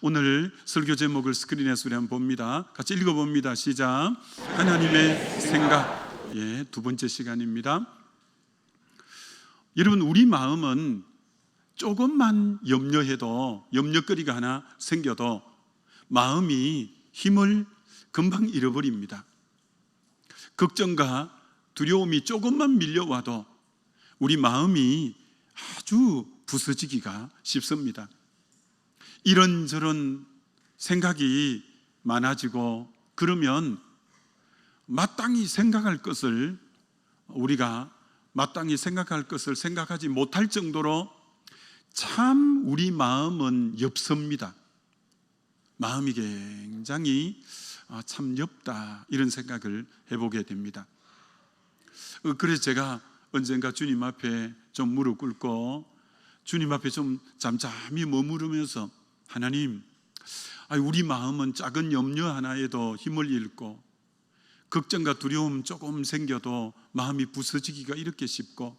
오늘 설교 제목을 스크린에서 우리 한번 봅니다. 같이 읽어봅니다. 시작. 하나님의 생각. 두 번째 시간입니다. 여러분, 우리 마음은 조금만 염려해도, 염려거리가 하나 생겨도 마음이 힘을 금방 잃어버립니다. 걱정과 두려움이 조금만 밀려와도 우리 마음이 아주 부서지기가 쉽습니다. 이런저런 생각이 많아지고, 그러면 마땅히 생각할 것을 우리가 마땅히 생각할 것을 생각하지 못할 정도로 참 우리 마음은 엽섭니다. 마음이 굉장히 참 엽다, 이런 생각을 해보게 됩니다. 그래서 제가 언젠가 주님 앞에 좀 무릎 꿇고 주님 앞에 좀 잠잠히 머무르면서, 하나님, 우리 마음은 작은 염려 하나에도 힘을 잃고, 걱정과 두려움 조금 생겨도 마음이 부서지기가 이렇게 쉽고,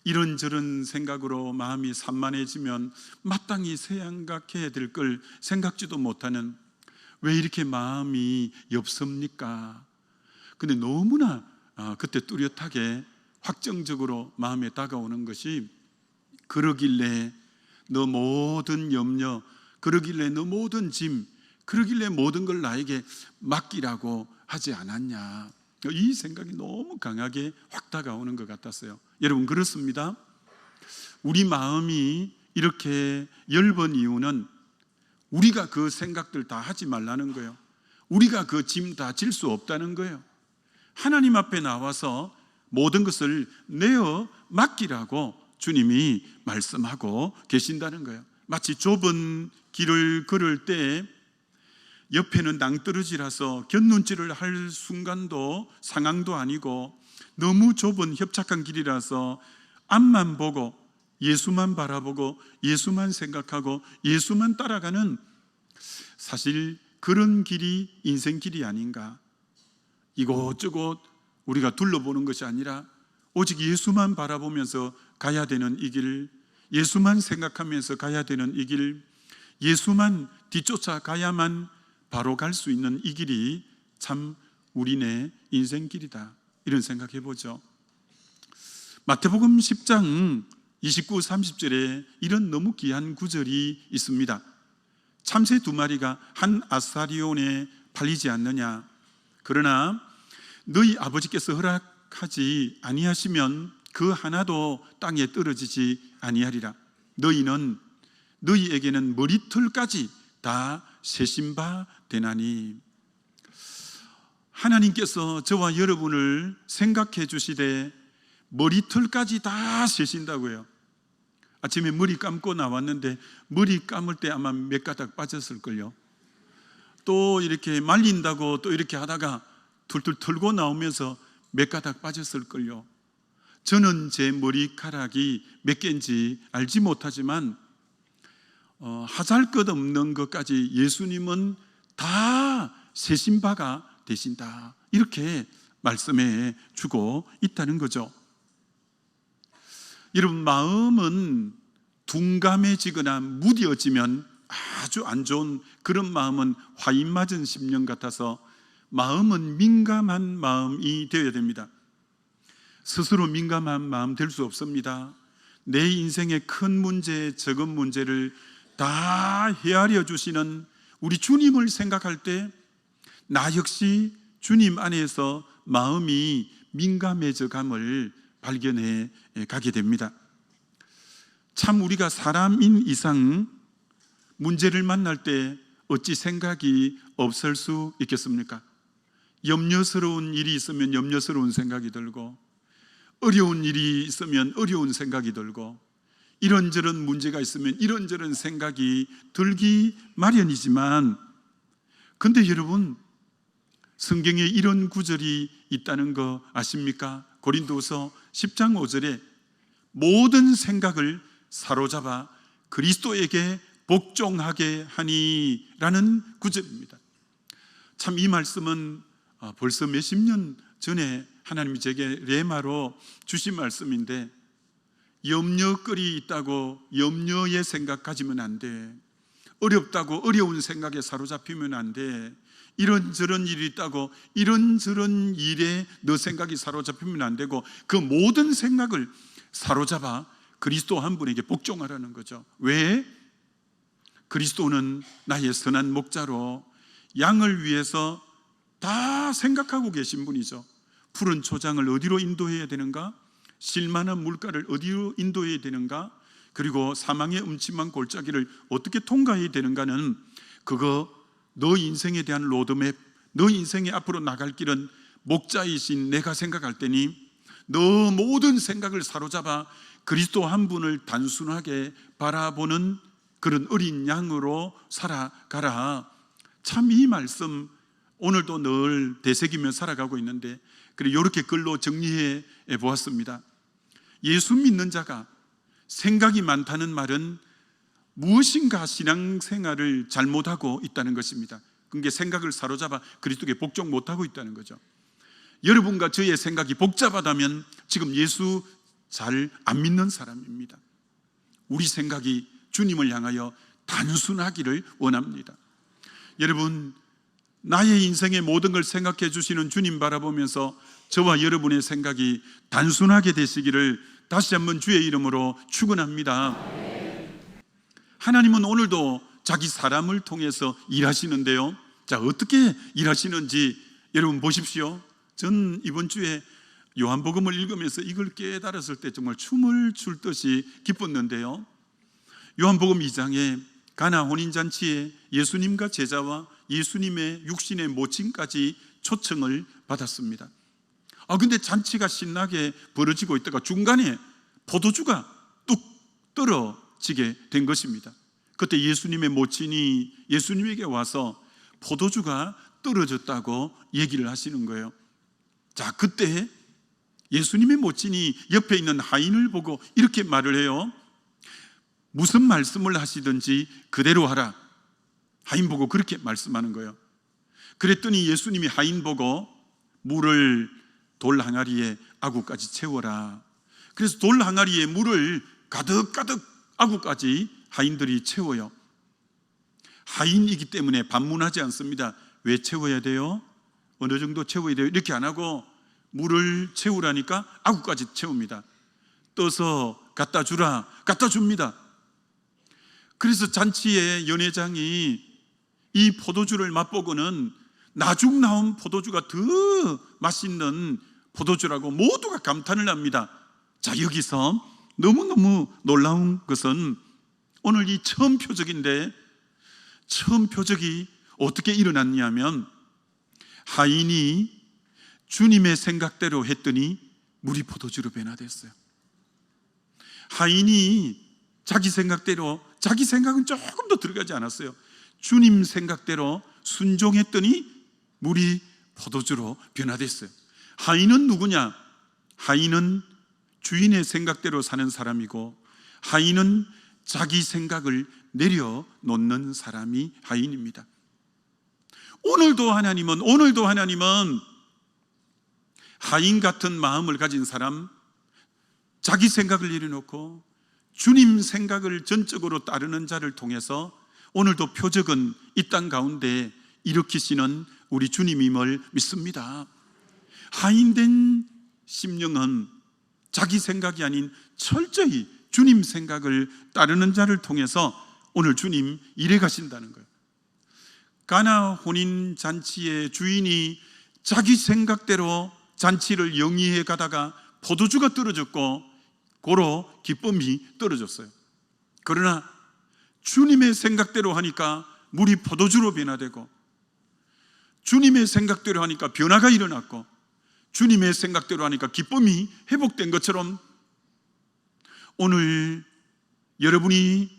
이런저런 생각으로 마음이 산만해지면 마땅히 생각해야 될 걸 생각지도 못하는, 왜 이렇게 마음이 엽섭니까? 근데 너무나 그때 뚜렷하게 확정적으로 마음에 다가오는 것이, 그러길래 너 모든 염려, 그러길래 너 모든 짐, 그러길래 모든 걸 나에게 맡기라고 하지 않았냐, 이 생각이 너무 강하게 확 다가오는 것 같았어요. 여러분, 그렇습니다. 우리 마음이 이렇게 엷은 이유는 우리가 그 생각들 다 하지 말라는 거예요. 우리가 그 짐 다 질 수 없다는 거예요. 하나님 앞에 나와서 모든 것을 내어 맡기라고 주님이 말씀하고 계신다는 거예요. 마치 좁은 길을 걸을 때 옆에는 낭떠러지라서 곁눈질을 할 순간도 상황도 아니고, 너무 좁은 협착한 길이라서 앞만 보고 예수만 바라보고 예수만 생각하고 예수만 따라가는, 사실 그런 길이 인생길이 아닌가. 이곳저곳 우리가 둘러보는 것이 아니라 오직 예수만 바라보면서 가야 되는 이 길, 예수만 생각하면서 가야 되는 이 길, 예수만 뒤쫓아 가야만 바로 갈 수 있는 이 길이 참 우리네 인생길이다, 이런 생각해 보죠. 마태복음 10장 29, 30절에 이런 너무 귀한 구절이 있습니다. 참새 2마리가 한 아사리온에 팔리지 않느냐. 그러나 너희 아버지께서 허락하지 아니하시면 그 하나도 땅에 떨어지지 아니하리라. 너희에게는 머리털까지 다 세신 바 되나니. 하나님께서 저와 여러분을 생각해 주시되 머리털까지 다 세신다고요. 아침에 머리 감고 나왔는데 머리 감을 때 아마 몇 가닥 빠졌을걸요. 또 이렇게 말린다고 또 이렇게 하다가 툴툴 털고 나오면서 몇 가닥 빠졌을걸요. 저는 제 머리카락이 몇 개인지 알지 못하지만 하잘것없는 것까지 예수님은 다 세신 바가 되신다, 이렇게 말씀해 주고 있다는 거죠. 여러분, 마음은 둔감해지거나 무뎌지면 아주 안 좋은 그런 마음은 화인 맞은 심령 같아서, 마음은 민감한 마음이 되어야 됩니다. 스스로 민감한 마음 될 수 없습니다. 내 인생의 큰 문제, 적은 문제를 다 헤아려 주시는 우리 주님을 생각할 때 나 역시 주님 안에서 마음이 민감해져 감을 발견해 가게 됩니다. 참 우리가 사람인 이상 문제를 만날 때 어찌 생각이 없을 수 있겠습니까? 염려스러운 일이 있으면 염려스러운 생각이 들고, 어려운 일이 있으면 어려운 생각이 들고, 이런저런 문제가 있으면 이런저런 생각이 들기 마련이지만, 근데 여러분, 성경에 이런 구절이 있다는 거 아십니까? 고린도서 10장 5절에 모든 생각을 사로잡아 그리스도에게 복종하게 하니 라는 구절입니다. 참 이 말씀은 벌써 몇십 년 전에 하나님이 제게 레마로 주신 말씀인데, 염려거리 있다고 염려의 생각 가지면 안 돼. 어렵다고 어려운 생각에 사로잡히면 안 돼. 이런저런 일이 있다고 이런저런 일에 너 생각이 사로잡히면 안 되고, 그 모든 생각을 사로잡아 그리스도 한 분에게 복종하라는 거죠. 왜? 그리스도는 나의 선한 목자로 양을 위해서 다 생각하고 계신 분이죠. 푸른 초장을 어디로 인도해야 되는가? 실만한 물가를 어디로 인도해야 되는가? 그리고 사망의 음침한 골짜기를 어떻게 통과해야 되는가는, 그거 너 인생에 대한 로드맵, 너 인생의 앞으로 나갈 길은 목자이신 내가 생각할 때니 너 모든 생각을 사로잡아 그리스도 한 분을 단순하게 바라보는 그런 어린 양으로 살아가라. 참 이 말씀 오늘도 늘 되새기며 살아가고 있는데, 그리고 이렇게 글로 정리해 보았습니다. 예수 믿는 자가 생각이 많다는 말은 무엇인가 신앙생활을 잘못하고 있다는 것입니다. 그게 생각을 사로잡아 그리스도께 복종 못하고 있다는 거죠. 여러분과 저의 생각이 복잡하다면 지금 예수 잘 안 믿는 사람입니다. 우리 생각이 주님을 향하여 단순하기를 원합니다. 여러분, 나의 인생의 모든 걸 생각해 주시는 주님 바라보면서 저와 여러분의 생각이 단순하게 되시기를 다시 한번 주의 이름으로 축원합니다. 하나님은 오늘도 자기 사람을 통해서 일하시는데요. 자, 어떻게 일하시는지 여러분 보십시오. 전 이번 주에 요한복음을 읽으면서 이걸 깨달았을 때 정말 춤을 출 듯이 기뻤는데요. 요한복음 2장에 가나 혼인잔치에 예수님과 제자와 예수님의 육신의 모친까지 초청을 받았습니다. 근데 잔치가 신나게 벌어지고 있다가 중간에 포도주가 뚝 떨어지게 된 것입니다. 그때 예수님의 모친이 예수님에게 와서 포도주가 떨어졌다고 얘기를 하시는 거예요. 자, 그때 예수님의 모친이 옆에 있는 하인을 보고 이렇게 말을 해요. 무슨 말씀을 하시든지 그대로 하라. 하인 보고 그렇게 말씀하는 거예요. 그랬더니 예수님이 하인 보고 물을 돌 항아리에 아구까지 채워라. 그래서 돌 항아리에 물을 가득가득 아구까지 하인들이 채워요. 하인이기 때문에 반문하지 않습니다. 왜 채워야 돼요? 어느 정도 채워야 돼요? 이렇게 안 하고 물을 채우라니까 아구까지 채웁니다. 떠서 갖다 주라. 갖다 줍니다. 그래서 잔치의 연회장이 이 포도주를 맛보고는 나중 나온 포도주가 더 맛있는 포도주라고 모두가 감탄을 합니다. 자, 여기서 너무너무 놀라운 것은 오늘 이 처음 표적인데, 처음 표적이 어떻게 일어났냐면 하인이 주님의 생각대로 했더니 물이 포도주로 변화됐어요. 하인이 자기 생각대로, 자기 생각은 조금 더 들어가지 않았어요. 주님 생각대로 순종했더니 물이 포도주로 변화됐어요. 하인은 누구냐? 하인은 주인의 생각대로 사는 사람이고, 하인은 자기 생각을 내려놓는 사람이 하인입니다. 오늘도 하나님은 하인 같은 마음을 가진 사람, 자기 생각을 내려놓고 주님 생각을 전적으로 따르는 자를 통해서 오늘도 표적은 이 땅 가운데 일으키시는 우리 주님임을 믿습니다. 하인된 심령은 자기 생각이 아닌 철저히 주님 생각을 따르는 자를 통해서 오늘 주님 일해 가신다는 거예요. 가나 혼인 잔치의 주인이 자기 생각대로 잔치를 영위해 가다가 포도주가 떨어졌고 고로 기쁨이 떨어졌어요. 그러나 주님의 생각대로 하니까 물이 포도주로 변화되고, 주님의 생각대로 하니까 변화가 일어났고, 주님의 생각대로 하니까 기쁨이 회복된 것처럼 오늘 여러분이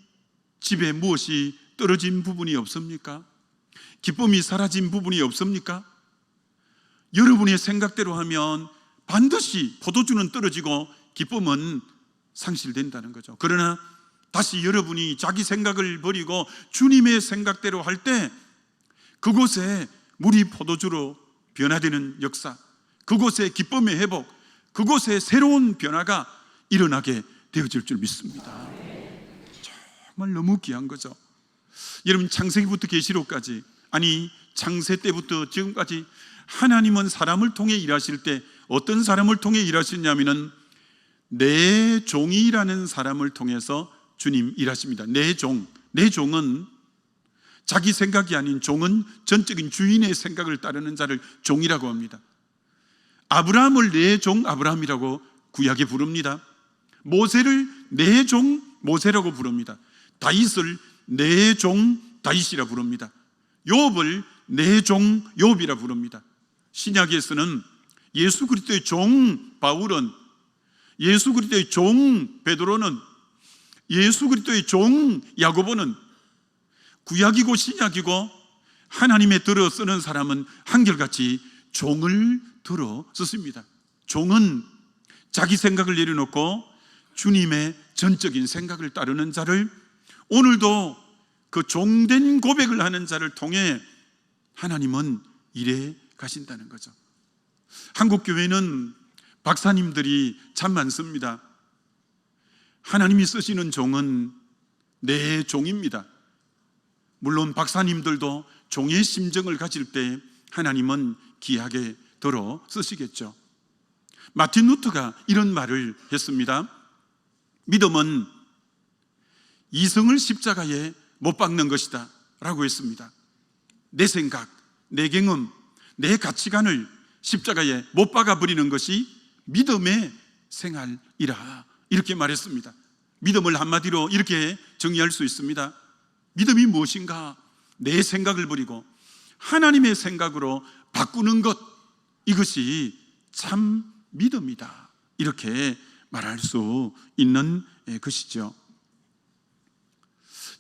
집에 무엇이 떨어진 부분이 없습니까? 기쁨이 사라진 부분이 없습니까? 여러분의 생각대로 하면 반드시 포도주는 떨어지고 기쁨은 상실된다는 거죠. 그러나 다시 여러분이 자기 생각을 버리고 주님의 생각대로 할 때 그곳에 물이 포도주로 변화되는 역사, 그곳에 기쁨의 회복, 그곳에 새로운 변화가 일어나게 되어질 줄 믿습니다. 정말 너무 귀한 거죠. 여러분, 창세기부터 계시록까지, 아니 창세 때부터 지금까지 하나님은 사람을 통해 일하실 때 어떤 사람을 통해 일하시냐면은 내 종이라는 사람을 통해서 주님 일하십니다. 내 종은 자기 생각이 아닌, 종은 전적인 주인의 생각을 따르는 자를 종이라고 합니다. 아브라함을 내 종 아브라함이라고 구약에 부릅니다. 모세를 내 종 모세라고 부릅니다. 다윗을 내 종 다윗이라 부릅니다. 욥을 내 종 욥이라 부릅니다. 신약에서는 예수 그리스도의 종 바울은, 예수 그리스도의 종 베드로는, 예수 그리스도의 종 야고보는, 구약이고 신약이고 하나님의 들어 쓰는 사람은 한결같이 종을 들어 썼습니다. 종은 자기 생각을 내려놓고 주님의 전적인 생각을 따르는 자를, 오늘도 그 종된 고백을 하는 자를 통해 하나님은 일해 가신다는 거죠. 한국 교회는 박사님들이 참 많습니다. 하나님이 쓰시는 종은 내 종입니다. 물론 박사님들도 종의 심정을 가질 때 하나님은 귀하게 들어 쓰시겠죠. 마틴 루터가 이런 말을 했습니다. 믿음은 이성을 십자가에 못 박는 것이다 라고 했습니다. 내 생각, 내 경험, 내 가치관을 십자가에 못 박아버리는 것이 믿음의 생활이라, 이렇게 말했습니다. 믿음을 한마디로 이렇게 정의할 수 있습니다. 믿음이 무엇인가? 내 생각을 버리고 하나님의 생각으로 바꾸는 것, 이것이 참 믿음이다, 이렇게 말할 수 있는 것이죠.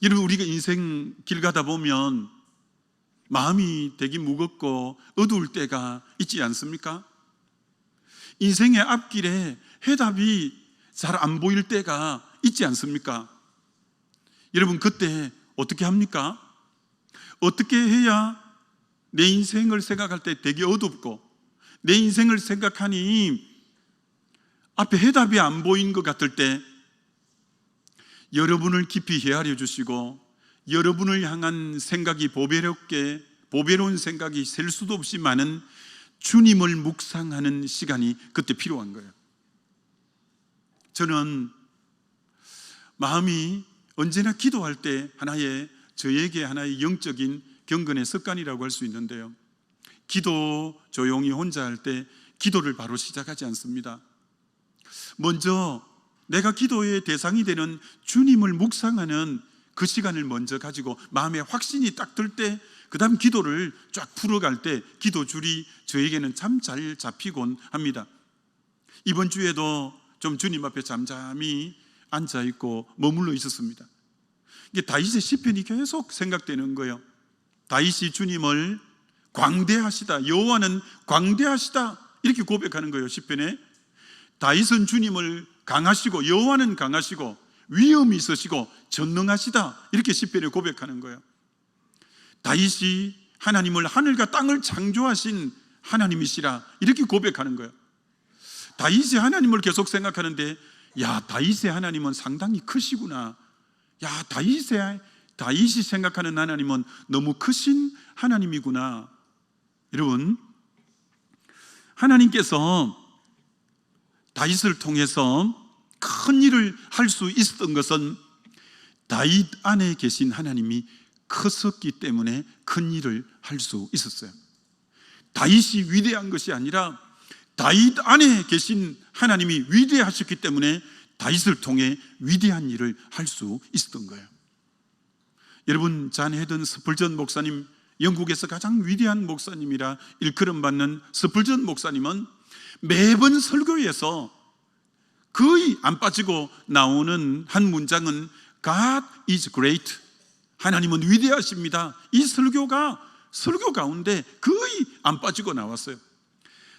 여러분, 우리가 인생 길 가다 보면 마음이 되게 무겁고 어두울 때가 있지 않습니까? 인생의 앞길에 해답이 잘 안 보일 때가 있지 않습니까? 여러분, 그때 어떻게 합니까? 어떻게 해야 내 인생을 생각할 때 되게 어둡고 내 인생을 생각하니 앞에 해답이 안 보인 것 같을 때 여러분을 깊이 헤아려 주시고 여러분을 향한 생각이 보배로운 생각이 셀 수도 없이 많은 주님을 묵상하는 시간이 그때 필요한 거예요. 저는 마음이 언제나 기도할 때 저에게 하나의 영적인 경건의 습관이라고 할 수 있는데요, 기도 조용히 혼자 할 때 기도를 바로 시작하지 않습니다. 먼저 내가 기도의 대상이 되는 주님을 묵상하는 그 시간을 먼저 가지고 마음에 확신이 딱 들 때, 그 다음 기도를 쫙 풀어갈 때 기도 줄이 저에게는 참 잘 잡히곤 합니다. 이번 주에도 좀 주님 앞에 잠잠히 앉아있고 머물러 있었습니다. 이게 다윗의 시편이 계속 생각되는 거예요. 다윗이 주님을 광대하시다, 여호와는 광대하시다, 이렇게 고백하는 거예요. 시편에 다윗은 주님을 강하시고 여호와는 강하시고 위엄이 있으시고 전능하시다, 이렇게 시편에 고백하는 거예요. 다윗이 하나님을 하늘과 땅을 창조하신 하나님이시라, 이렇게 고백하는 거예요. 다윗이 하나님을 계속 생각하는데, 야, 다윗의 하나님은 상당히 크시구나. 야, 다윗이 생각하는 하나님은 너무 크신 하나님이구나. 여러분, 하나님께서 다윗을 통해서 큰 일을 할 수 있었던 것은 다윗 안에 계신 하나님이 컸었기 때문에 큰 일을 할 수 있었어요. 다윗이 위대한 것이 아니라 다윗 안에 계신 하나님이 위대하셨기 때문에 다윗을 통해 위대한 일을 할 수 있었던 거예요. 여러분, 잔 헤든 스펄전 목사님, 영국에서 가장 위대한 목사님이라 일컬음받는 스펄전 목사님은 매번 설교에서 거의 안 빠지고 나오는 한 문장은 God is great, 하나님은 위대하십니다. 이 설교 가운데 거의 안 빠지고 나왔어요.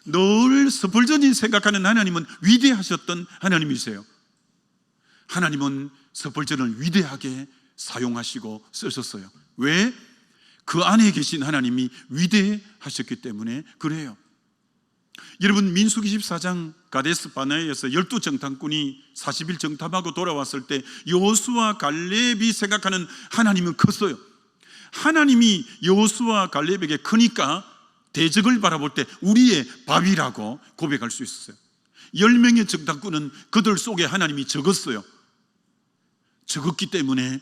늘 스펄전이 생각하는 하나님은 위대하셨던 하나님이세요. 하나님은 스펄전을 위대하게 사용하시고 쓰셨어요. 왜? 그 안에 계신 하나님이 위대하셨기 때문에 그래요. 여러분, 민수기 14장 가데스 바네아에서 12정탐꾼이 40일 정탐하고 돌아왔을 때 여호수아 갈렙이 생각하는 하나님은 컸어요. 하나님이 여호수아 갈렙에게 크니까 대적을 바라볼 때 우리의 밥이라고 고백할 수 있었어요. 10명의 정탐꾼은 그들 속에 하나님이 적었어요. 적었기 때문에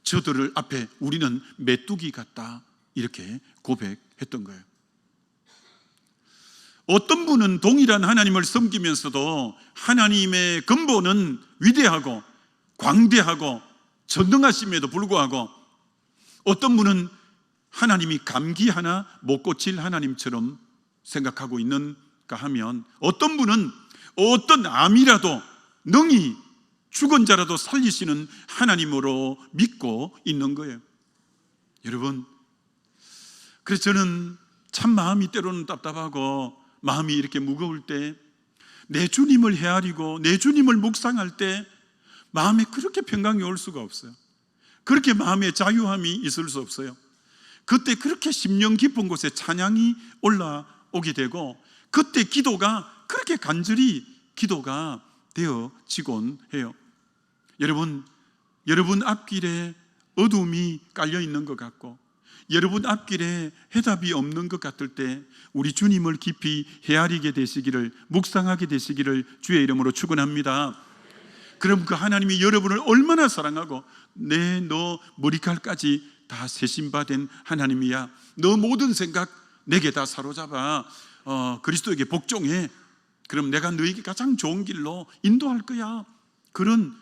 저들을 앞에 우리는 메뚜기 같다, 이렇게 고백했던 거예요. 어떤 분은 동일한 하나님을 섬기면서도 하나님의 근본은 위대하고 광대하고 전능하심에도 불구하고 어떤 분은 하나님이 감기 하나 못 고칠 하나님처럼 생각하고 있는가 하면, 어떤 분은 어떤 암이라도 능히 죽은 자라도 살리시는 하나님으로 믿고 있는 거예요. 여러분, 그래서 저는 참 마음이 때로는 답답하고 마음이 이렇게 무거울 때, 내 주님을 헤아리고 내 주님을 묵상할 때 마음에 그렇게 평강이 올 수가 없어요. 그렇게 마음에 자유함이 있을 수 없어요. 그때 그렇게 심령 깊은 곳에 찬양이 올라오게 되고, 그때 기도가 그렇게 간절히 기도가 되어지곤 해요. 여러분 앞길에 어둠이 깔려 있는 것 같고, 여러분 앞길에 해답이 없는 것 같을 때 우리 주님을 깊이 헤아리게 되시기를, 묵상하게 되시기를 주의 이름으로 축원합니다. 그럼 그 하나님이 여러분을 얼마나 사랑하고 너 머리칼까지 다 세심받은 하나님이야, 너 모든 생각 내게 다 사로잡아 그리스도에게 복종해, 그럼 내가 너에게 가장 좋은 길로 인도할 거야. 그런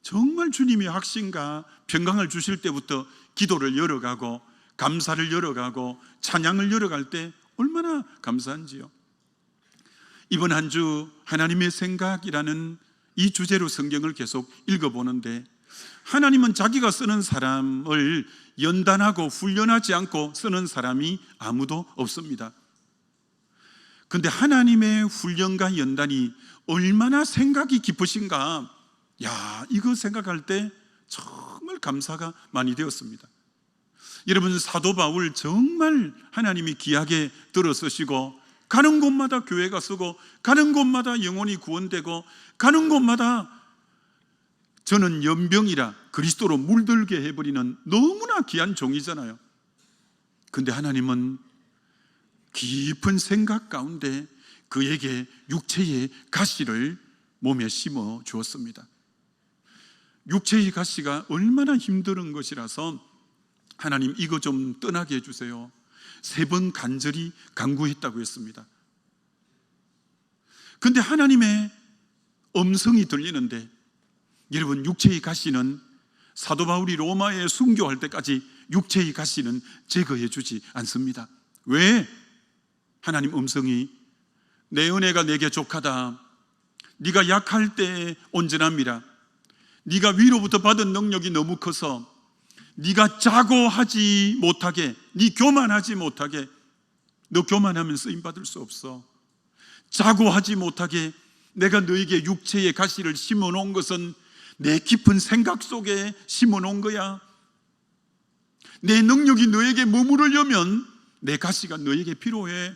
정말 주님의 확신과 평강을 주실 때부터 기도를 열어가고 감사를 열어가고 찬양을 열어갈 때 얼마나 감사한지요. 이번 한 주 하나님의 생각이라는 이 주제로 성경을 계속 읽어보는데, 하나님은 자기가 쓰는 사람을 연단하고 훈련하지 않고 쓰는 사람이 아무도 없습니다. 근데 하나님의 훈련과 연단이 얼마나 생각이 깊으신가, 이거 생각할 때 정말 감사가 많이 되었습니다. 여러분, 사도 바울 정말 하나님이 귀하게 들어서시고, 가는 곳마다 교회가 서고, 가는 곳마다 영혼이 구원되고, 가는 곳마다 저는 연병이라 그리스도로 물들게 해버리는 너무나 귀한 종이잖아요. 근데 하나님은 깊은 생각 가운데 그에게 육체의 가시를 몸에 심어 주었습니다. 육체의 가시가 얼마나 힘든 것이라서 하나님 이거 좀 떠나게 해주세요, 3번 간절히 간구했다고 했습니다. 근데 하나님의 음성이 들리는데, 여러분, 육체의 가시는 사도 바울이 로마에 순교할 때까지 육체의 가시는 제거해 주지 않습니다. 왜? 하나님 음성이 내 은혜가 내게 족하다, 네가 약할 때 온전함이라, 네가 위로부터 받은 능력이 너무 커서 네가 자고 하지 못하게, 네 교만하지 못하게, 너 교만하면 쓰임받을 수 없어. 자고 하지 못하게 내가 너에게 육체의 가시를 심어놓은 것은 내 깊은 생각 속에 심어놓은 거야. 내 능력이 너에게 머무르려면 내 가시가 너에게 필요해.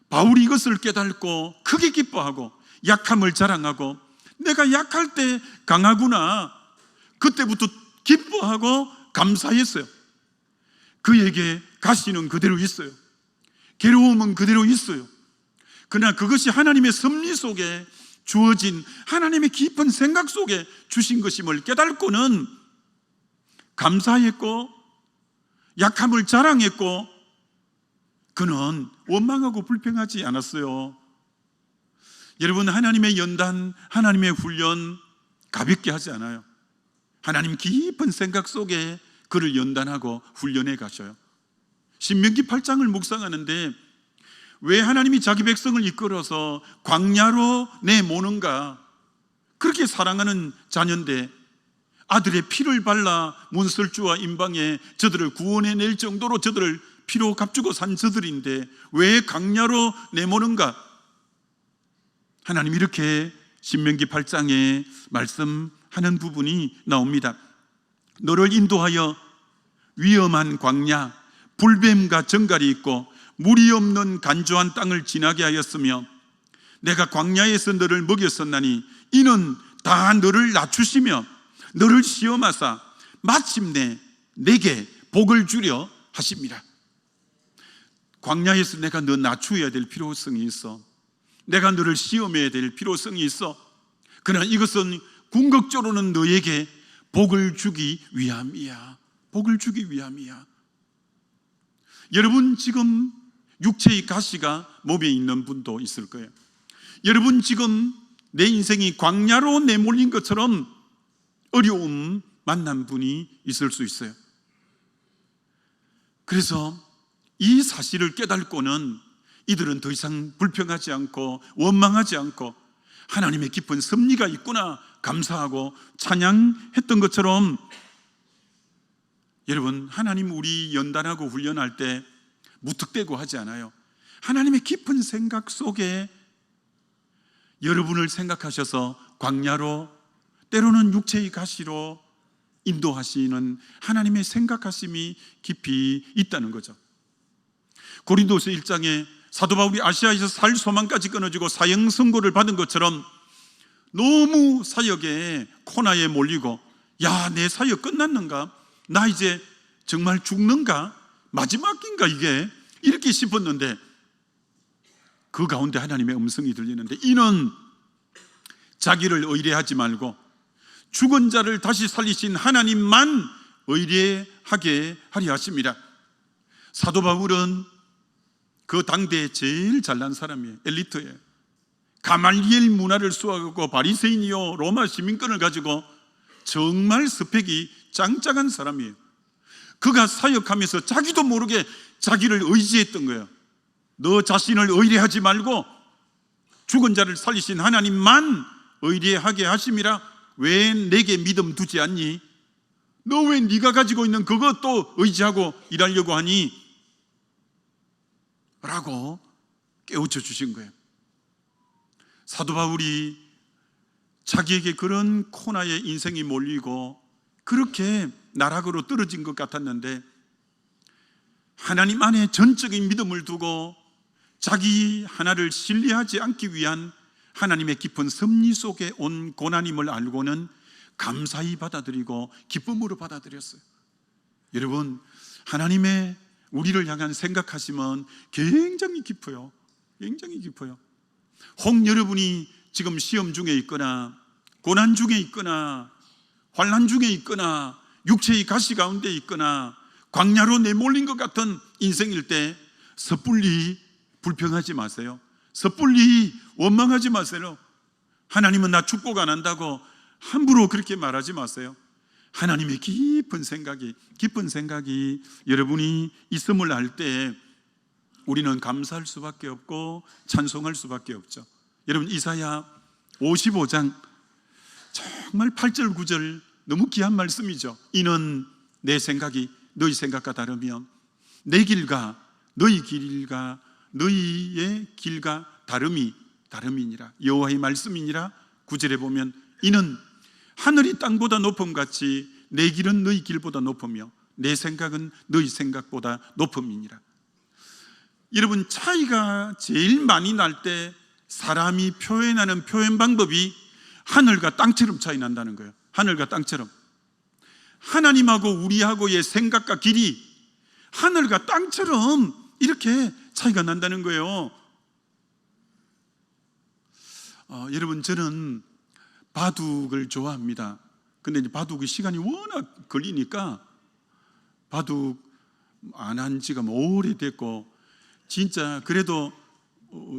바울이 이것을 깨닫고 크게 기뻐하고 약함을 자랑하고, 내가 약할 때 강하구나, 그때부터 기뻐하고 감사했어요. 그에게 가시는 그대로 있어요. 괴로움은 그대로 있어요. 그러나 그것이 하나님의 섭리 속에 주어진 하나님의 깊은 생각 속에 주신 것임을 깨닫고는 감사했고 약함을 자랑했고, 그는 원망하고 불평하지 않았어요. 여러분, 하나님의 연단, 하나님의 훈련 가볍게 하지 않아요. 하나님 깊은 생각 속에 그를 연단하고 훈련해 가셔요. 신명기 8장을 묵상하는데, 왜 하나님이 자기 백성을 이끌어서 광야로 내모는가? 그렇게 사랑하는 자녀인데 아들의 피를 발라 문설주와 임방에 저들을 구원해낼 정도로 저들을 피로 값주고 산 저들인데 왜 광야로 내모는가? 하나님 이렇게 신명기 8장에 말씀하는 부분이 나옵니다. 너를 인도하여 위험한 광야, 불뱀과 정갈이 있고 물이 없는 간조한 땅을 지나게 하였으며 내가 광야에서 너를 먹였었나니 이는 다 너를 낮추시며 너를 시험하사 마침내 내게 복을 주려 하십니다. 광야에서 내가 너 낮추어야 될 필요성이 있어. 내가 너를 시험해야 될 필요성이 있어. 그러나 이것은 궁극적으로는 너에게 복을 주기 위함이야. 복을 주기 위함이야. 여러분 지금 육체의 가시가 몸에 있는 분도 있을 거예요. 여러분 지금 내 인생이 광야로 내몰린 것처럼 어려움 만난 분이 있을 수 있어요. 그래서 이 사실을 깨닫고는 이들은 더 이상 불평하지 않고 원망하지 않고 하나님의 깊은 섭리가 있구나 감사하고 찬양했던 것처럼, 여러분 하나님 우리 연단하고 훈련할 때 무턱대고 하지 않아요. 하나님의 깊은 생각 속에 여러분을 생각하셔서 광야로, 때로는 육체의 가시로 인도하시는 하나님의 생각하심이 깊이 있다는 거죠. 고린도서 1장에 사도 바울이 아시아에서 살 소망까지 끊어지고 사형 선고를 받은 것처럼 너무 사역에 코너에 몰리고, 야, 내 사역 끝났는가? 나 이제 정말 죽는가? 마지막인가 이게? 이렇게 싶었는데 그 가운데 하나님의 음성이 들리는데, 이는 자기를 의뢰하지 말고 죽은 자를 다시 살리신 하나님만 의뢰하게 하려 하십니다. 사도 바울은 그 당대에 제일 잘난 사람이에요. 엘리트예요. 가말리엘 문화를 수학하고 바리새인이요 로마 시민권을 가지고 정말 스펙이 짱짱한 사람이에요. 그가 사역하면서 자기도 모르게 자기를 의지했던 거예요. 너 자신을 의뢰하지 말고 죽은 자를 살리신 하나님만 의뢰하게 하심이라. 왜 내게 믿음 두지 않니? 너 왜 네가 가지고 있는 그것도 의지하고 일하려고 하니? 라고 깨우쳐 주신 거예요. 사도 바울이 자기에게 그런 코너에 인생이 몰리고 그렇게 나락으로 떨어진 것 같았는데, 하나님 안에 전적인 믿음을 두고 자기 하나를 신뢰하지 않기 위한 하나님의 깊은 섭리 속에 온 고난임을 알고는 감사히 받아들이고 기쁨으로 받아들였어요. 여러분, 하나님의 우리를 향한 생각하심은 굉장히 깊어요. 굉장히 깊어요. 혹 여러분이 지금 시험 중에 있거나 고난 중에 있거나 환난 중에 있거나 육체의 가시 가운데 있거나 광야로 내몰린 것 같은 인생일 때 섣불리 불평하지 마세요. 섣불리 원망하지 마세요. 하나님은 나 축복 안 한다고 함부로 그렇게 말하지 마세요. 하나님의 깊은 생각이 여러분이 있음을 알 때 우리는 감사할 수밖에 없고 찬송할 수밖에 없죠. 여러분, 이사야 55장 정말 8절 9절 너무 귀한 말씀이죠. 이는 내 생각이 너희 생각과 다르며 내 길과 너희 길과 너희의 길과 다름이니라. 여호와의 말씀이니라. 9절에 보면 이는 하늘이 땅보다 높음같이 내 길은 너희 길보다 높으며 내 생각은 너희 생각보다 높음이니라. 여러분, 차이가 제일 많이 날 때 사람이 표현하는 표현 방법이 하늘과 땅처럼 차이 난다는 거예요. 하늘과 땅처럼. 하나님하고 우리하고의 생각과 길이 하늘과 땅처럼 이렇게 차이가 난다는 거예요. 여러분, 저는 바둑을 좋아합니다. 근데 이제 바둑이 시간이 워낙 걸리니까 바둑 안 한 지가 오래됐고, 진짜 그래도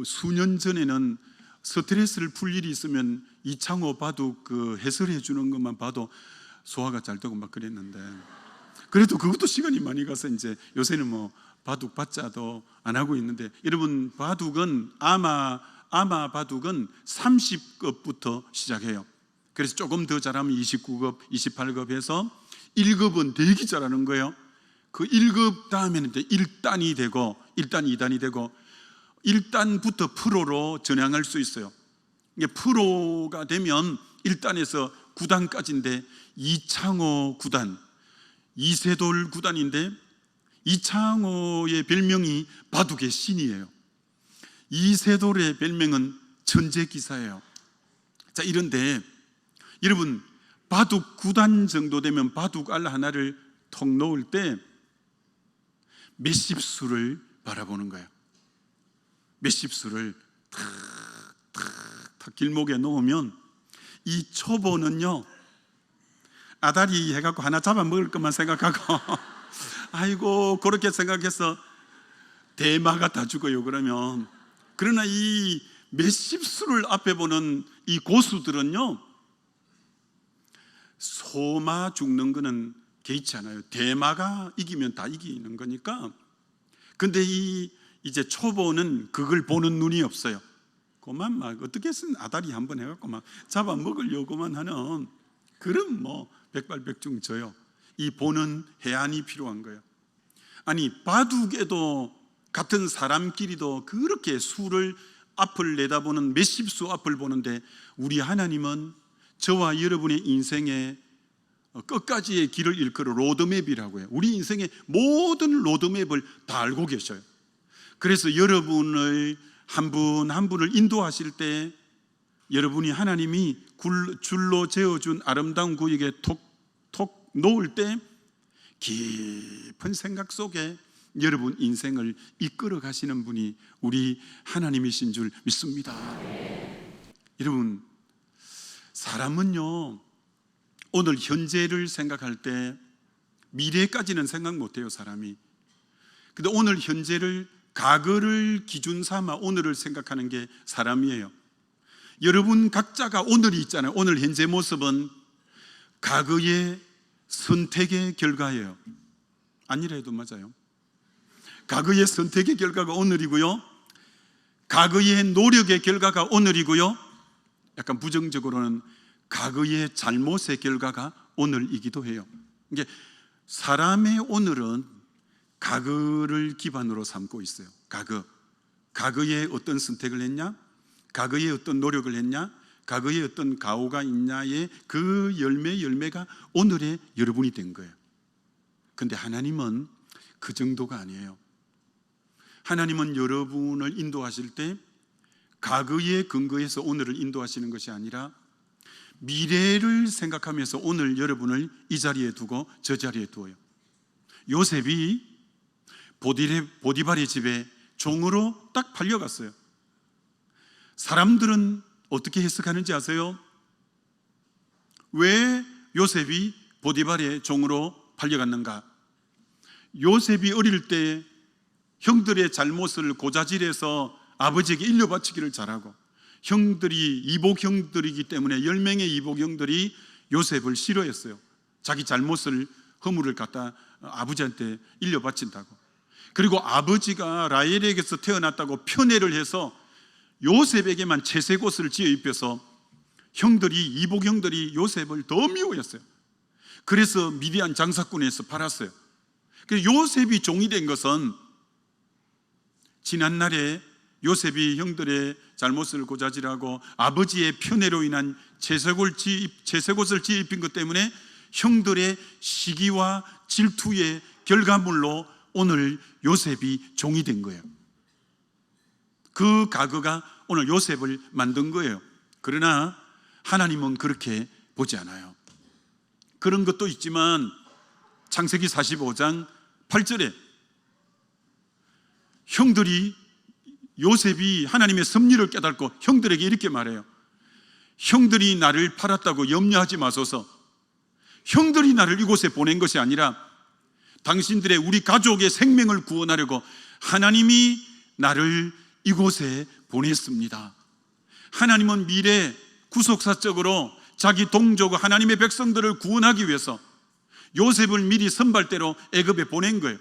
수년 전에는 스트레스를 풀 일이 있으면 이창호 바둑 그 해설해 주는 것만 봐도 소화가 잘 되고 막 그랬는데, 그래도 그것도 시간이 많이 가서 이제 요새는 뭐 바둑 받자도 안 하고 있는데, 여러분, 바둑은 아마 바둑은 30급부터 시작해요. 그래서 조금 더 잘하면 29급, 28급 해서 1급은 되게 잘하는 거예요. 그 1급 다음에는 이제 1단이 되고 1단, 2단이 되고 1단부터 프로로 전향할 수 있어요. 이게 프로가 되면 1단에서 9단까지인데 이창호 9단, 이세돌 9단인데 이창호의 별명이 바둑의 신이에요. 이세돌의 별명은 천재기사예요. 자, 이런데 여러분, 바둑 9단 정도 되면 바둑 알 하나를 톡 놓을 때 몇십 수를 바라보는 거예요. 몇십 수를 탁 길목에 놓으면 이 초보는요, 아다리 해갖고 하나 잡아먹을 것만 생각하고 아이고 그렇게 생각해서 대마가 다 죽어요. 그러나 이 몇십 수를 앞에 보는 이 고수들은요, 소마 죽는 거는 개의치 않아요. 대마가 이기면 다 이기는 거니까. 근데 이제 초보는 그걸 보는 눈이 없어요. 그만 막 어떻게든 아다리 한번 해갖고 막 잡아먹으려고만 하는, 그럼 뭐 백발백중 져요. 이 보는 해안이 필요한 거예요. 아니, 바둑에도 같은 사람끼리도 그렇게 수를 앞을 내다보는, 몇십 수 앞을 보는데 우리 하나님은 저와 여러분의 인생에 끝까지의 길을 일컬어 로드맵이라고 해요. 우리 인생의 모든 로드맵을 다 알고 계셔요. 그래서 여러분을 한 분 한 분을 인도하실 때 여러분이 하나님이 줄로 재어준 아름다운 구역에 톡 놓을 때 깊은 생각 속에 여러분 인생을 이끌어 가시는 분이 우리 하나님이신 줄 믿습니다. 여러분, 사람은요, 오늘 현재를 생각할 때 미래까지는 생각 못해요, 사람이. 근데 오늘 현재를, 과거를 기준 삼아 오늘을 생각하는 게 사람이에요. 여러분 각자가 오늘이 있잖아요. 오늘 현재 모습은 과거의 선택의 결과예요. 아니래도 맞아요. 과거의 선택의 결과가 오늘이고요, 과거의 노력의 결과가 오늘이고요, 약간 부정적으로는 과거의 잘못의 결과가 오늘이기도 해요. 이게 사람의 오늘은 과거를 기반으로 삼고 있어요. 과거에 어떤 선택을 했냐, 과거에 어떤 노력을 했냐, 과거에 어떤 가오가 있냐의 그 열매가 오늘의 여러분이 된 거예요. 근데 하나님은 그 정도가 아니에요. 하나님은 여러분을 인도하실 때 과거에 근거해서 오늘을 인도하시는 것이 아니라 미래를 생각하면서 오늘 여러분을 이 자리에 두고 저 자리에 두어요. 요셉이 보디발의 집에 종으로 딱 팔려갔어요. 사람들은 어떻게 해석하는지 아세요? 왜 요셉이 보디발의 종으로 팔려갔는가? 요셉이 어릴 때 형들의 잘못을 고자질해서 아버지에게 일려바치기를 잘하고, 형들이 이복 형들이기 때문에 10명의 이복 형들이 요셉을 싫어했어요. 자기 잘못을, 허물을 갖다 아버지한테 일려바친다고. 그리고 아버지가 라헬에게서 태어났다고 편애를 해서 요셉에게만 채색옷을 지어 입혀서 이복 형들이 요셉을 더 미워했어요. 그래서 미디안 장사꾼에서 팔았어요. 그래서 요셉이 종이 된 것은 지난날에 요셉이 형들의 잘못을 고자질하고 아버지의 편애로 인한 채색옷을 지어 입힌 것 때문에 형들의 시기와 질투의 결과물로 오늘 요셉이 종이 된 거예요. 그 과거가 오늘 요셉을 만든 거예요. 그러나 하나님은 그렇게 보지 않아요. 그런 것도 있지만 창세기 45장 8절에 형들이, 요셉이 하나님의 섭리를 깨닫고 형들에게 이렇게 말해요. 형들이 나를 팔았다고 염려하지 마소서. 형들이 나를 이곳에 보낸 것이 아니라 당신들의, 우리 가족의 생명을 구원하려고 하나님이 나를 이곳에 보냈습니다. 하나님은 미래 구속사적으로 자기 동족 하나님의 백성들을 구원하기 위해서 요셉을 미리 선발대로 애굽에 보낸 거예요.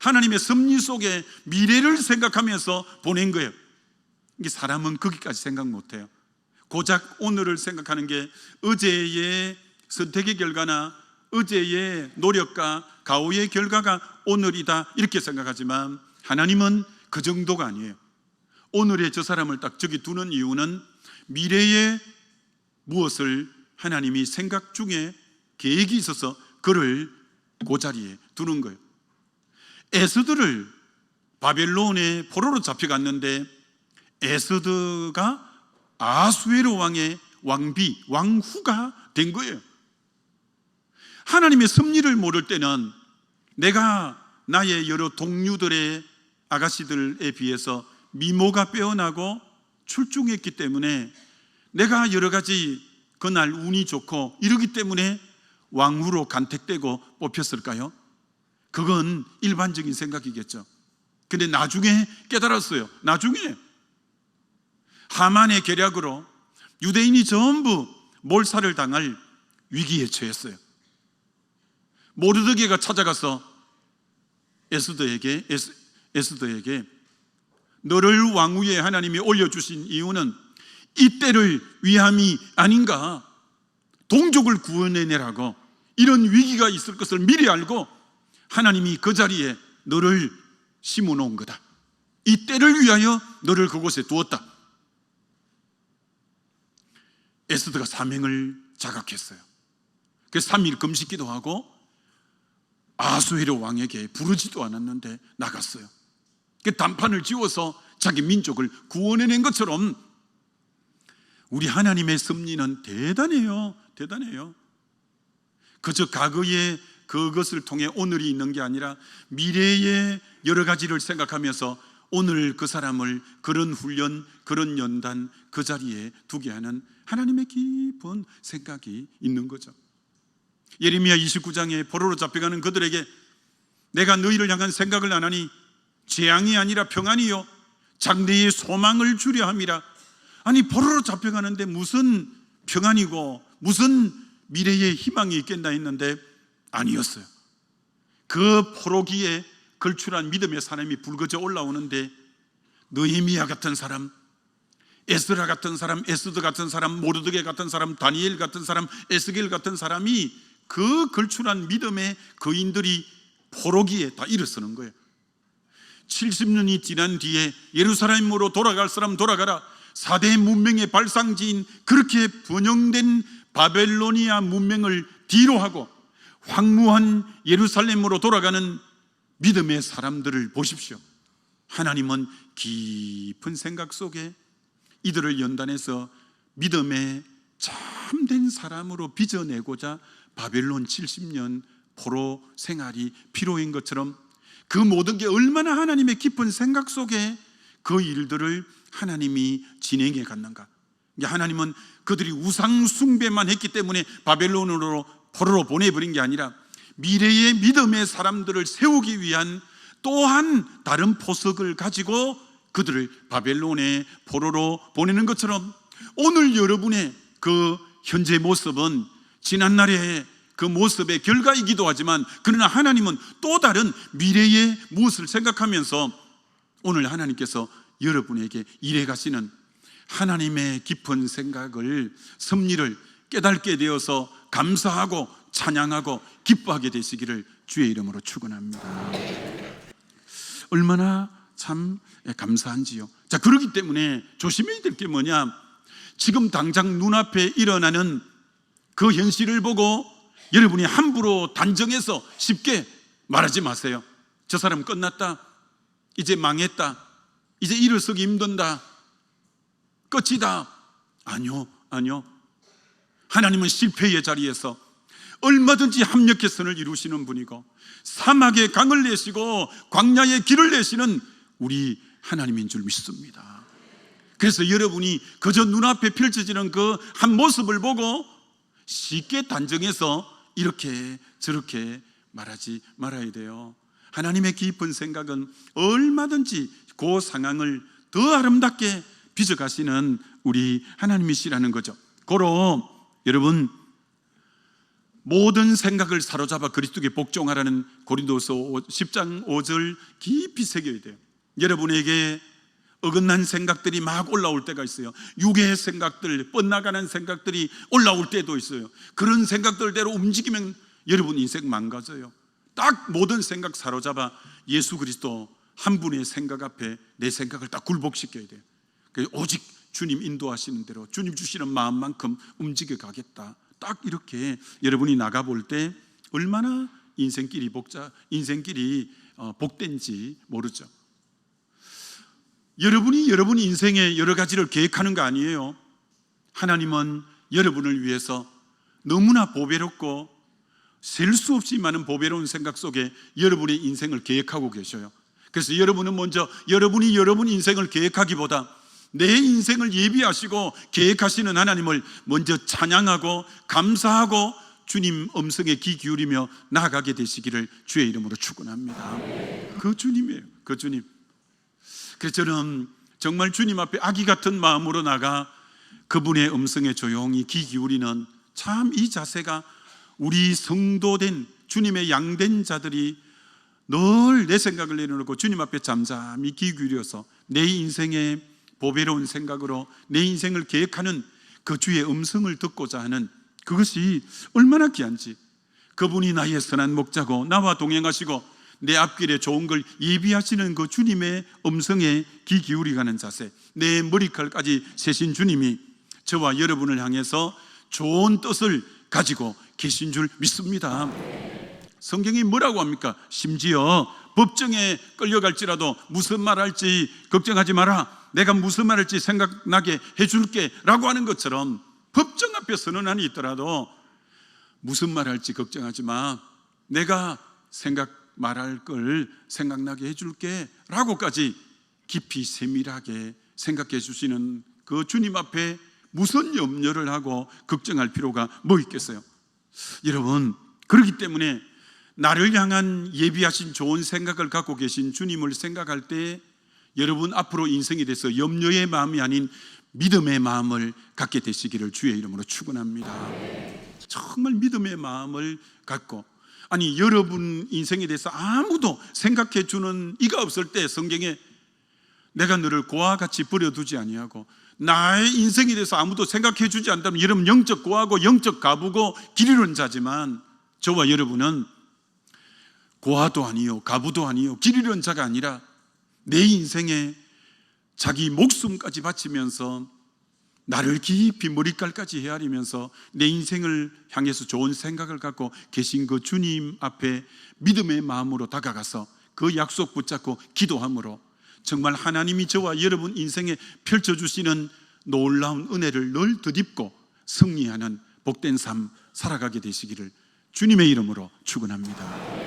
하나님의 섭리 속에 미래를 생각하면서 보낸 거예요. 이게 사람은 거기까지 생각 못해요. 고작 오늘을 생각하는 게 어제의 선택의 결과나 어제의 노력과 가오의 결과가 오늘이다 이렇게 생각하지만 하나님은 그 정도가 아니에요. 오늘의 저 사람을 딱 저기 두는 이유는 미래에 무엇을 하나님이 생각 중에 계획이 있어서 그를 그 자리에 두는 거예요. 에스더를 바벨론의 포로로 잡혀갔는데 에스더가 아수에로 왕의 왕후가 된 거예요. 하나님의 섭리를 모를 때는 내가 나의 여러 동료들의 아가씨들에 비해서 미모가 빼어나고 출중했기 때문에 내가 여러 가지 그날 운이 좋고 이러기 때문에 왕후로 간택되고 뽑혔을까요? 그건 일반적인 생각이겠죠. 근데 나중에 깨달았어요. 나중에 하만의 계략으로 유대인이 전부 몰살을 당할 위기에 처했어요. 모르드게가 찾아가서 에스더에게 너를 왕위에 하나님이 올려주신 이유는 이 때를 위함이 아닌가, 동족을 구원해내라고, 이런 위기가 있을 것을 미리 알고 하나님이 그 자리에 너를 심어놓은 거다. 이 때를 위하여 너를 그곳에 두었다. 에스더가 사명을 자각했어요. 그래서 3일 금식기도 하고 아수에로 왕에게 부르지도 않았는데 나갔어요. 그 단판을 지워서 자기 민족을 구원해낸 것처럼 우리 하나님의 섭리는 대단해요. 대단해요. 그저 과거의 그것을 통해 오늘이 있는 게 아니라 미래의 여러 가지를 생각하면서 오늘 그 사람을 그런 훈련, 그런 연단, 그 자리에 두게 하는 하나님의 깊은 생각이 있는 거죠. 예레미야 29장에 포로로 잡혀가는 그들에게 내가 너희를 향한 생각을 안 하니 재앙이 아니라 평안이요 장래의 소망을 주려 함이라. 아니, 포로로 잡혀가는데 무슨 평안이고 무슨 미래의 희망이 있겠나 했는데 아니었어요. 그 포로기에 걸출한 믿음의 사람이 불거져 올라오는데 느헤미야 같은 사람, 에스라 같은 사람, 에스더 같은 사람, 모르드게 같은 사람, 다니엘 같은 사람, 에스겔 같은 사람이 그 걸출한 믿음의 거인들이 포로기에 다 일어서는 거예요. 70년이 지난 뒤에 예루살렘으로 돌아갈 사람 돌아가라. 4대 문명의 발상지인 그렇게 번영된 바벨로니아 문명을 뒤로 하고 황무한 예루살렘으로 돌아가는 믿음의 사람들을 보십시오. 하나님은 깊은 생각 속에 이들을 연단해서 믿음의 참된 사람으로 빚어내고자 바벨론 70년 포로 생활이 필요한 것처럼 그 모든 게 얼마나 하나님의 깊은 생각 속에 그 일들을 하나님이 진행해 갔는가. 하나님은 그들이 우상 숭배만 했기 때문에 바벨론으로 포로로 보내버린 게 아니라 미래의 믿음의 사람들을 세우기 위한 또한 다른 포석을 가지고 그들을 바벨론의 포로로 보내는 것처럼 오늘 여러분의 그 현재 모습은 지난날의 그 모습의 결과이기도 하지만 그러나 하나님은 또 다른 미래의 무엇을 생각하면서 오늘 하나님께서 여러분에게 일해 가시는 하나님의 깊은 생각을, 섭리를 깨닫게 되어서 감사하고 찬양하고 기뻐하게 되시기를 주의 이름으로 축원합니다. 얼마나 참 감사한지요. 자, 그렇기 때문에 조심해야 될 게 뭐냐, 지금 당장 눈앞에 일어나는 그 현실을 보고 여러분이 함부로 단정해서 쉽게 말하지 마세요. 저 사람 끝났다, 이제 망했다, 이제 일어서기 힘든다, 끝이다. 아니요. 하나님은 실패의 자리에서 얼마든지 합력의 선을 이루시는 분이고 사막에 강을 내시고 광야에 길을 내시는 우리 하나님인 줄 믿습니다. 그래서 여러분이 그저 눈앞에 펼쳐지는 그 한 모습을 보고 쉽게 단정해서 이렇게 저렇게 말하지 말아야 돼요. 하나님의 깊은 생각은 얼마든지 그 상황을 더 아름답게 빚어가시는 우리 하나님이시라는 거죠. 고로 여러분, 모든 생각을 사로잡아 그리스도께 복종하라는 고린도서 10장 5절 깊이 새겨야 돼요. 여러분에게 어긋난 생각들이 막 올라올 때가 있어요. 육의 생각들, 뻗나가는 생각들이 올라올 때도 있어요. 그런 생각들대로 움직이면 여러분 인생 망가져요. 딱 모든 생각 사로잡아 예수 그리스도 한 분의 생각 앞에 내 생각을 딱 굴복시켜야 돼요. 오직 주님 인도하시는 대로 주님 주시는 마음만큼 움직여 가겠다. 딱 이렇게 여러분이 나가볼 때 얼마나 인생길이 복된지 모르죠. 여러분이 여러분 인생의 여러 가지를 계획하는 거 아니에요. 하나님은 여러분을 위해서 너무나 보배롭고 셀 수 없이 많은 보배로운 생각 속에 여러분의 인생을 계획하고 계셔요. 그래서 여러분은 먼저 여러분이 여러분 인생을 계획하기보다 내 인생을 예비하시고 계획하시는 하나님을 먼저 찬양하고 감사하고 주님 음성에 귀 기울이며 나아가게 되시기를 주의 이름으로 축원합니다. 그 주님이에요. 그 주님. 그래서 저는 정말 주님 앞에 아기 같은 마음으로 나가 그분의 음성에 조용히 귀 기울이는 참 이 자세가 우리 성도된 주님의 양된 자들이 늘 내 생각을 내려놓고 주님 앞에 잠잠히 귀 기울여서 내 인생의 보배로운 생각으로 내 인생을 계획하는 그 주의 음성을 듣고자 하는 그것이 얼마나 귀한지, 그분이 나의 선한 목자고 나와 동행하시고 내 앞길에 좋은 걸 예비하시는 그 주님의 음성에 귀 기울이가는 자세, 내 머리칼까지 세신 주님이 저와 여러분을 향해서 좋은 뜻을 가지고 계신 줄 믿습니다. 성경이 뭐라고 합니까? 심지어 법정에 끌려갈지라도 무슨 말할지 걱정하지 마라, 내가 무슨 말할지 생각나게 해줄게 라고 하는 것처럼 법정 앞에 서는 한이 있더라도 무슨 말할지 걱정하지 마, 내가 말할 걸 생각나게 해줄게 라고까지 깊이 세밀하게 생각해 주시는 그 주님 앞에 무슨 염려를 하고 걱정할 필요가 뭐 있겠어요? 여러분, 그렇기 때문에 나를 향한 예비하신 좋은 생각을 갖고 계신 주님을 생각할 때 여러분 앞으로 인생에 대해서 염려의 마음이 아닌 믿음의 마음을 갖게 되시기를 주의 이름으로 축원합니다. 정말 믿음의 마음을 갖고, 아니 여러분 인생에 대해서 아무도 생각해 주는 이가 없을 때 성경에 내가 너를 고와 같이 버려두지 아니하고, 나의 인생에 대해서 아무도 생각해 주지 않다면 여러분 영적 고하고 영적 가부고 길 잃은 자지만 저와 여러분은 고아도 아니요 가부도 아니요 길 잃은 자가 아니라 내 인생에 자기 목숨까지 바치면서 나를 깊이 머리칼까지 헤아리면서 내 인생을 향해서 좋은 생각을 갖고 계신 그 주님 앞에 믿음의 마음으로 다가가서 그 약속 붙잡고 기도함으로 정말 하나님이 저와 여러분 인생에 펼쳐주시는 놀라운 은혜를 늘 덧입고 승리하는 복된 삶 살아가게 되시기를 주님의 이름으로 축원합니다.